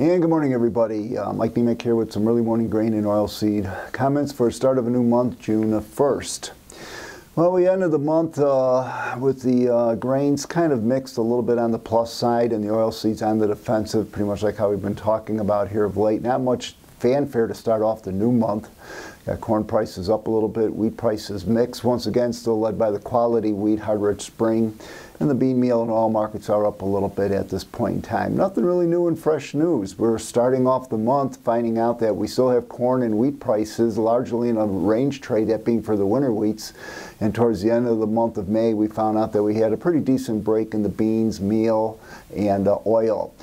And good morning, everybody. Mike Niemiec here with some early morning grain and oilseed comments for the start of a new month, June the 1st. Well, we ended the month with the grains kind of mixed a little bit on the plus side and the oilseeds on the defensive, pretty much like how we've been talking about here of late. Not much fanfare to start off the new month. Got corn prices up a little bit, wheat prices mixed. Once again, still led by the quality wheat, hard rich spring. And the bean meal and oil markets are up a little bit at this point in time. Nothing really new and fresh news. We're starting off the month finding out that we still have corn and wheat prices largely in a range trade, that being for the winter wheats. And towards the end of the month of May, we found out that we had a pretty decent break in the beans, meal, and oil.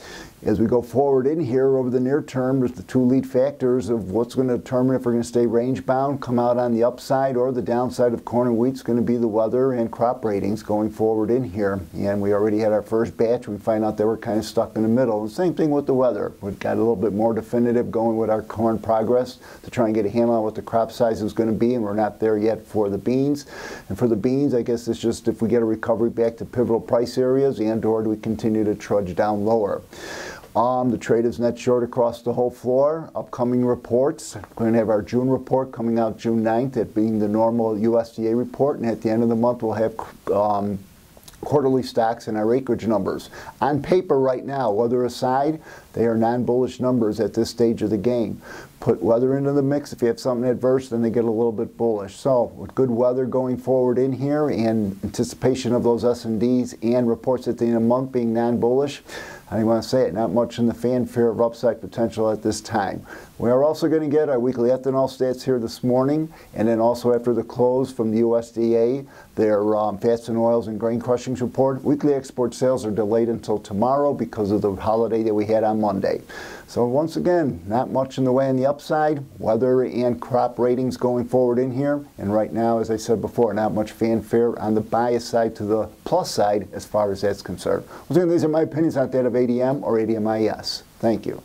As we go forward in here over the near term, there's the two lead factors of what's going to determine if we're going to stay range bound, come out on the upside, or the downside of corn and wheat is going to be the weather and crop ratings going forward in here. And we already had our first batch. We find out that we're kind of stuck in the middle. And same thing with the weather. We've got a little bit more definitive going with our corn progress to try and get a handle on what the crop size is going to be, and we're not there yet for the beans. And for the beans, I guess it's just if we get a recovery back to pivotal price areas and or do we continue to trudge down lower. The trade is net short across the whole floor. Upcoming reports, we're going to have our June report coming out June 9th, that being the normal USDA report, and at the end of the month we'll have quarterly stocks and our acreage numbers. On paper right now, weather aside, they are non-bullish numbers at this stage of the game. Put weather into the mix. If you have something adverse, then they get a little bit bullish. So with good weather going forward in here and anticipation of those S&Ds and reports at the end of the month being non-bullish, I want to say it, not much in the fanfare of upside potential at this time. We are also going to get our weekly ethanol stats here this morning, and then also after the close from the USDA, their fats and oils and grain crushings report. Weekly export sales are delayed until tomorrow because of the holiday that we had on Monday. So once again, not much in the way on the upside, weather and crop ratings going forward in here, and right now, as I said before, not much fanfare on the bias side to the plus side as far as that's concerned. Once again, these are my opinions, not that of ADM or ADMIS. Thank you.